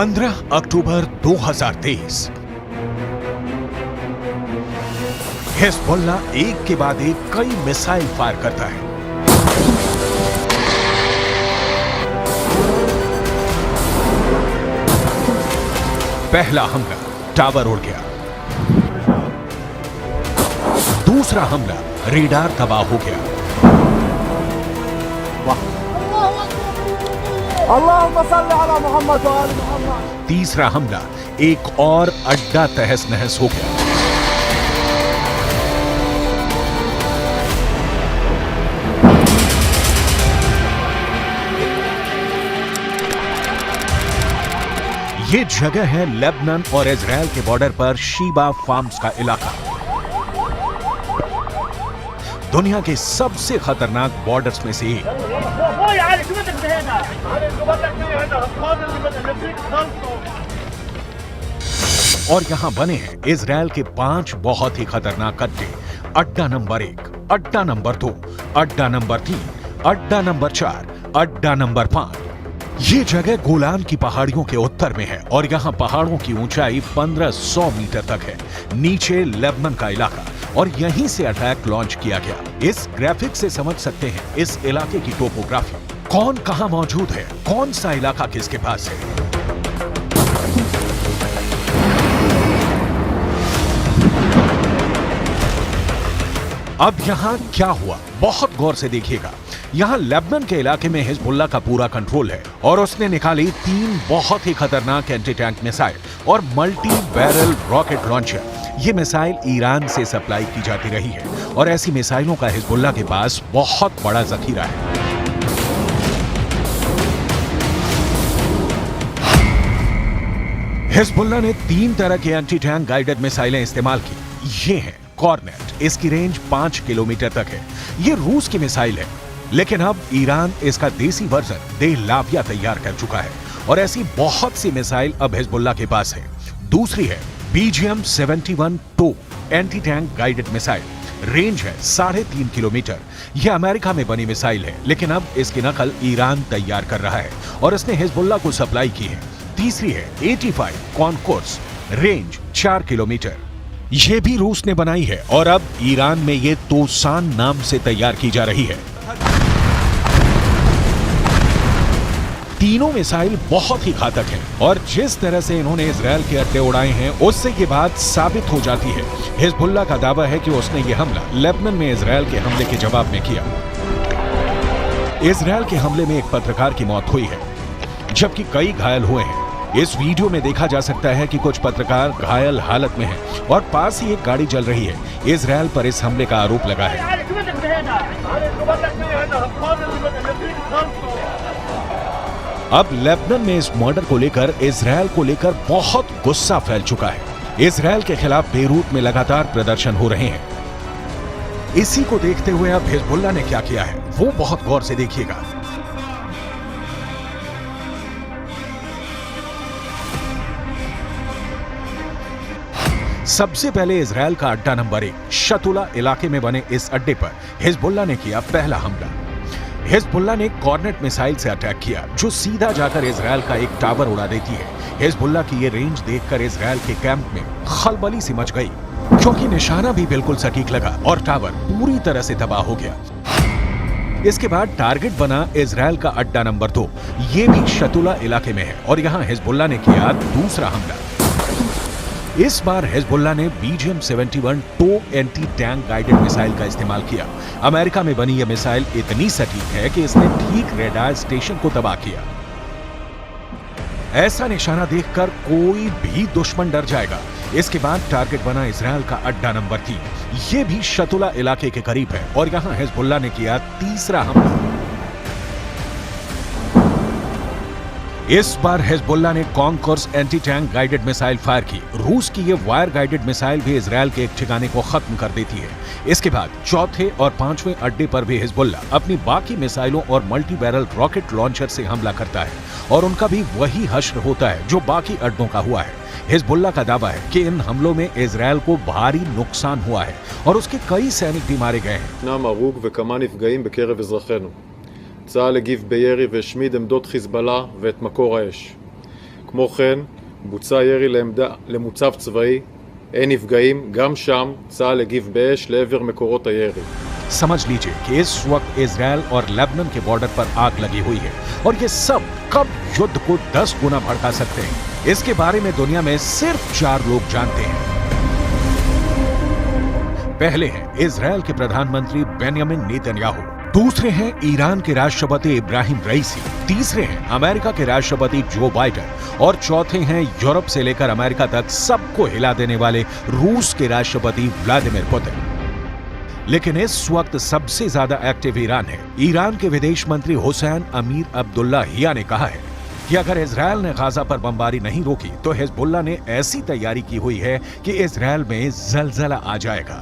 15 अक्टूबर 2023 Hezbollah एक के बाद एक कई मिसाइल फायर करता है। पहला हमला, टावर उड़ गया। दूसरा हमला, रेडार तबाह हो गया। तीसरा हमला, एक और अड्डा तहस नहस हो गया। ये जगह है लेबनान और इजराइल के बॉर्डर पर शीबा फार्म्स का इलाका। दुनिया के सबसे खतरनाक बॉर्डर्स में से एक। और यहां बने हैं इजराइल के 5 बहुत ही खतरनाक अड्डे। अड्डा नंबर 1, अड्डा नंबर 2, अड्डा नंबर 3, अड्डा नंबर 4, अड्डा नंबर 5। ये जगह गोलान की पहाड़ियों के उत्तर में है और यहाँ पहाड़ों की ऊंचाई 1500 मीटर तक है। नीचे लेबनान का इलाका और यहीं से अटैक लॉन्च किया गया। इस ग्राफिक से समझ सकते हैं इस इलाके की टोपोग्राफी। कौन कहां मौजूद है, कौन सा इलाका किसके पास है। अब यहां क्या हुआ, बहुत गौर से देखिएगा। यहां लेबनान के इलाके में हिजबुल्लाह का पूरा कंट्रोल है और उसने निकाली 3 बहुत ही खतरनाक एंटी टैंक मिसाइल और मल्टी बैरल रॉकेट लॉन्चर। ये मिसाइल ईरान से सप्लाई की जाती रही है और ऐसी मिसाइलों का हिजबुल्लाह के पास बहुत बड़ा जखीरा है। हिजबुल्लाह ने 3 तरह की एंटी टैंक गाइडेड मिसाइलें इस्तेमाल की। ये है कॉर्नेट, इसकी रेंज 5 किलोमीटर तक है। ये रूस की मिसाइल है, लेकिन अब ईरान इसका देसी वर्जन देहलाविया तैयार कर चुका है और ऐसी बहुत सी मिसाइल अब हिजबुल्लाह के पास है। दूसरी है BGM-71 टो anti tank guided missile. Range है 3.5 किलोमीटर। यह अमेरिका में बनी मिसाइल है, लेकिन अब इसकी नकल ईरान तैयार कर रहा है और इसने हिजबुल्लाह को सप्लाई की है। तीसरी है 85 कॉनकोर्स, रेंज 4 किलोमीटर। यह भी रूस ने बनाई है और अब ईरान में ये तोसान नाम से तैयार की जा रही है। तीनों मिसाइल बहुत ही घातक हैं और जिस तरह से इन्होंने इजराइल के अड्डे उड़ाए हैं, उससे ये बात साबित हो जाती है। हिजबुल्लाह का दावा है कि उसने ये हमला लेबनान में इजराइल के हमले के जवाब में किया। इजराइल के हमले में एक पत्रकार की मौत हुई है, जबकि कई घायल हुए हैं। इस वीडियो में देखा जा सकता है कि कुछ पत्रकार घायल हालत में हैं और पास ही एक गाड़ी चल रही है। इजराइल पर इस हमले का आरोप लगा है। अब लेबनान में इस मर्डर को लेकर इजराइल को लेकर बहुत गुस्सा फैल चुका है। इजराइल के खिलाफ बेरूत में लगातार प्रदर्शन हो रहे हैं। इसी को देखते हुए अब हिजबुल्लाह ने क्या किया है, वो बहुत गौर से देखिएगा। सबसे पहले इजराइल का अड्डा नंबर 1 शतुला इलाके में बने इस अड्डे पर हिजबुल्लाह ने किया पहला हमला। हिजबुल्लाह ने कॉर्नेट मिसाइल से अटैक किया, जो सीधा जाकर इजराइल का एक टावर उड़ा देती है। हिजबुल्लाह की ये रेंज देखकर इजराइल के कैंप में खलबली सी मच गई, क्योंकि निशाना भी बिल्कुल सटीक लगा और टावर पूरी तरह से तबाह हो गया। इसके बाद टारगेट बना इजराइल का अड्डा नंबर 2। ये भी शतुला इलाके में है और यहाँ हिजबुल्लाह ने किया दूसरा हमला। इस बार हिजबुल्लाह ने BGM-71 टो एंटी टैंक गाइडेड मिसाइल का इस्तेमाल किया। अमेरिका में बनी यह मिसाइल इतनी सटीक है कि इसने ठीक रेडार स्टेशन को तबाह किया। ऐसा निशाना देखकर कोई भी दुश्मन डर जाएगा। इसके बाद टारगेट बना इजराइल का अड्डा नंबर 3। यह भी शतुला इलाके के करीब है और यहां हिजबुल्लाह ने किया तीसरा हमला। इस बार हिजबुल्लाह ने concourse anti tank guided missile fire की। रूस की ये वायर गाइडेड मिसाइल भी इजराइल के एक ठिकाने को खत्म कर देती है। इसके बाद चौथे और 5वें अड्डे पर भी हिजबुल्लाह अपनी बाकी मिसाइलों और मल्टी बैरल रॉकेट लॉन्चर से हमला करता है और उनका भी वही हश्र होता है जो बाकी अड्डों का हुआ है। हिजबुल्लाह का दावा है कि इन हमलों में इजराइल को भारी नुकसान हुआ है और उसके कई सैनिक भी मारे गए हैं। צה"ל הגיב בירי והשמיד עמדות חיזבאללה ואת מקור האש. כמו כן, בוצע ירי למוצב צבאי, אין נפגעים, גם שם צה"ל הגיב באש לעבר מקורות הירי. समझ लीजिए कि इस वक्त इजरायल और लेबनान के बॉर्डर पर आग लगी हुई है और ये सब कब युद्ध को 10 गुना भड़का सकते हैं, इसके बारे में दुनिया में सिर्फ 4 लोग जानते हैं। पहले हैं इजरायल के प्रधानमंत्री बेंयामिन नेतन्याहू, दूसरे हैं ईरान के राष्ट्रपति इब्राहिम रईसी, तीसरे हैं अमेरिका के राष्ट्रपति जो बाइडेन और चौथे हैं यूरोप से लेकर अमेरिका तक सबको हिला देने वाले रूस के राष्ट्रपति व्लादिमीर पुतिन। लेकिन इस वक्त सबसे ज्यादा एक्टिव ईरान है। ईरान के विदेश मंत्री हुसैन अमीर अब्दुल्लाहिया ने कहा है कि अगर इजरायल ने गाजा पर बमबारी नहीं रोकी तो हिजबुल्लाह ने ऐसी तैयारी की हुई है कि इजरायल में जलजला आ जाएगा।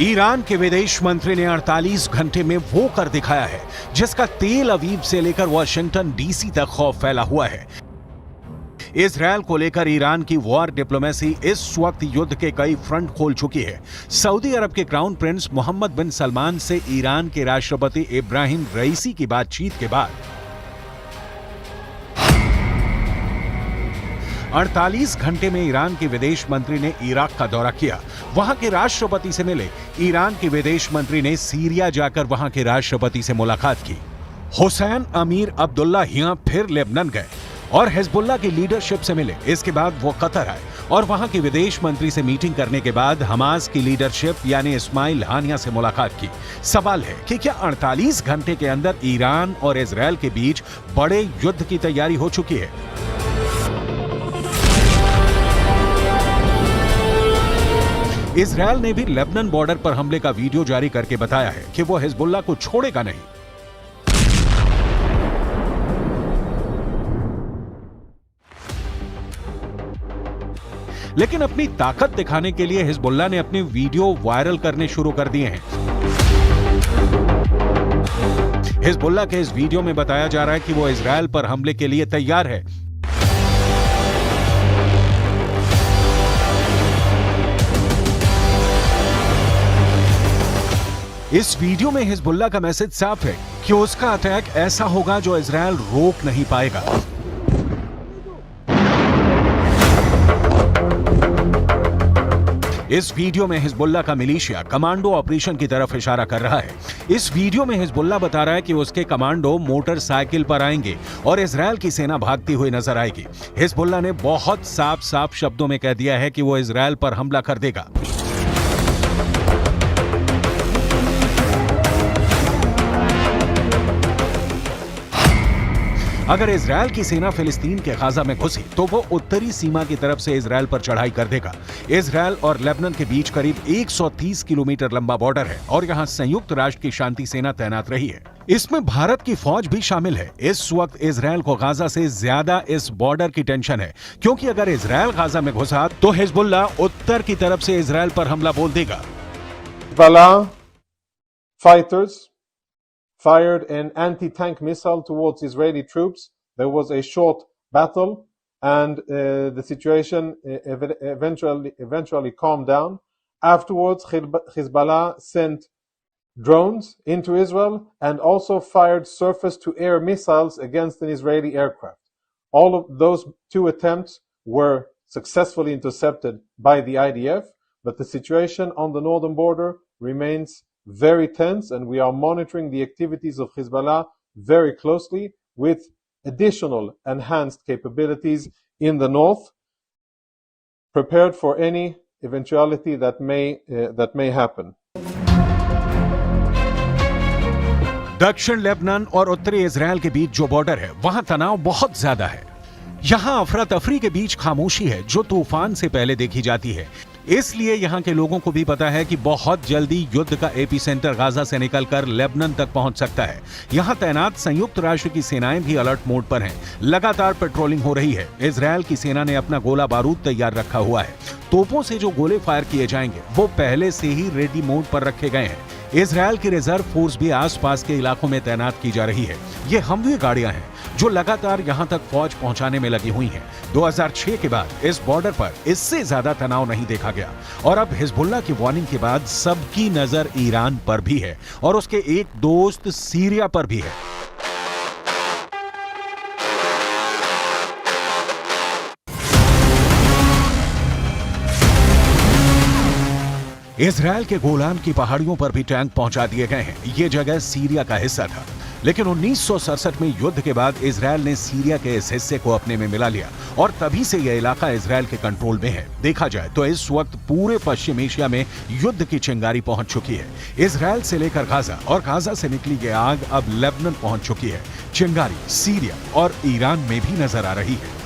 ईरान के विदेश मंत्री ने 48 घंटे में वो कर दिखाया है जिसका तेल अवीव से लेकर वॉशिंगटन डीसी तक खौफ फैला हुआ है। इजरायल को लेकर ईरान की वॉर डिप्लोमेसी इस वक्त युद्ध के कई फ्रंट खोल चुकी है। सऊदी अरब के क्राउन प्रिंस मोहम्मद बिन सलमान से ईरान के राष्ट्रपति इब्राहिम रईसी की बातचीत के बाद 48 घंटे में ईरान के विदेश मंत्री ने इराक का दौरा किया, वहां के राष्ट्रपति से मिले। ईरान के विदेश मंत्री ने सीरिया जाकर वहां के राष्ट्रपति से मुलाकात की। हुसैन अमीर अब्दुल्लाहिया फिर लेबनान गए और हिजबुल्लाह की लीडरशिप से मिले। इसके बाद वो कतर आए और वहां के विदेश मंत्री से मीटिंग करने के बाद हमास की लीडरशिप यानी इस्माइल हानिया से मुलाकात की। सवाल है कि क्या 48 घंटे के अंदर ईरान और इजरायल के बीच बड़े युद्ध की तैयारी हो चुकी है? इजरायल ने भी लेबनान बॉर्डर पर हमले का वीडियो जारी करके बताया है कि वो हिजबुल्लाह को छोड़ेगा नहीं। लेकिन अपनी ताकत दिखाने के लिए हिजबुल्लाह ने अपने वीडियो वायरल करने शुरू कर दिए हैं। हिजबुल्लाह के इस वीडियो में बताया जा रहा है कि वो इजरायल पर हमले के लिए तैयार है। इस वीडियो में हिजबुल्लाह का मैसेज साफ है कि उसका अटैक ऐसा होगा जो इजरायल रोक नहीं पाएगा। इस वीडियो में हिजबुल्लाह का मिलिशिया कमांडो ऑपरेशन की तरफ इशारा कर रहा है। इस वीडियो में हिजबुल्लाह बता रहा है कि उसके कमांडो मोटरसाइकिल पर आएंगे और इजरायल की सेना भागती हुई नजर आएगी। हिजबुल्लाह ने बहुत साफ शब्दों में कह दिया है कि वो इजरायल पर हमला कर देगा। अगर इजरायल की सेना फिलिस्तीन के गाजा में घुसी तो वो उत्तरी सीमा की तरफ से इजरायल पर चढ़ाई कर देगा। इजरायल और लेबनान के बीच करीब 130 किलोमीटर लंबा बॉर्डर है और यहाँ संयुक्त राष्ट्र की शांति सेना तैनात रही है। इसमें भारत की फौज भी शामिल है। इस वक्त इजरायल को गाजा से ज्यादा इस बॉर्डर की टेंशन है, क्योंकि अगर इजरायल गाजा में घुसा तो हिजबुल्लाह उत्तर की तरफ से इजरायल पर हमला बोल देगा। Fighters fired an anti-tank missile towards Israeli troops. There was a short battle and the situation eventually calmed down. Afterwards, Hezbollah sent drones into Israel and also fired surface-to-air missiles against an Israeli aircraft. All of those two attempts were successfully intercepted by the IDF, but the situation on the northern border remains very tense, and we are monitoring the activities of Hezbollah very closely with additional enhanced capabilities in the north, prepared for any eventuality that may happen. दक्षिण Lebanon और उत्तरी Israel के बीच जो border है वहां तनाव बहुत ज्यादा है। यहां अफरा तफरी के बीच खामोशी है जो तूफान से पहले देखी जाती है। इसलिए यहां के लोगों को भी पता है कि बहुत जल्दी युद्ध का एपी सेंटर गाजा से निकलकर लेबनान तक पहुंच सकता है। यहां तैनात संयुक्त राष्ट्र की सेनाएं भी अलर्ट मोड पर हैं। लगातार पेट्रोलिंग हो रही है। इजरायल की सेना ने अपना गोला बारूद तैयार रखा हुआ है। तोपों से जो गोले फायर किए जाएंगे वो पहले से ही रेडी मोड पर रखे गए हैं। इजरायल की रिजर्व फोर्स भी आसपास के इलाकों में तैनात की जा रही है। ये हमवी गाड़ियां हैं। जो लगातार यहां तक फौज पहुंचाने में लगी हुई हैं। 2006 के बाद इस बॉर्डर पर इससे ज्यादा तनाव नहीं देखा गया और अब हिजबुल्लाह की वार्निंग के बाद सबकी नजर ईरान पर भी है और उसके एक दोस्त सीरिया पर भी है। इजरायल के गोलान की पहाड़ियों पर भी टैंक पहुंचा दिए गए हैं। ये जगह सीरिया का हिस्सा था, लेकिन 1967 में युद्ध के बाद इजरायल ने सीरिया के इस हिस्से को अपने में मिला लिया और तभी से यह इलाका इजरायल के कंट्रोल में है। देखा जाए तो इस वक्त पूरे पश्चिम एशिया में युद्ध की चिंगारी पहुंच चुकी है। इजरायल से लेकर गाजा और गाजा से निकली ये आग अब लेबनान पहुंच चुकी है। चिंगारी सीरिया और ईरान में भी नजर आ रही है।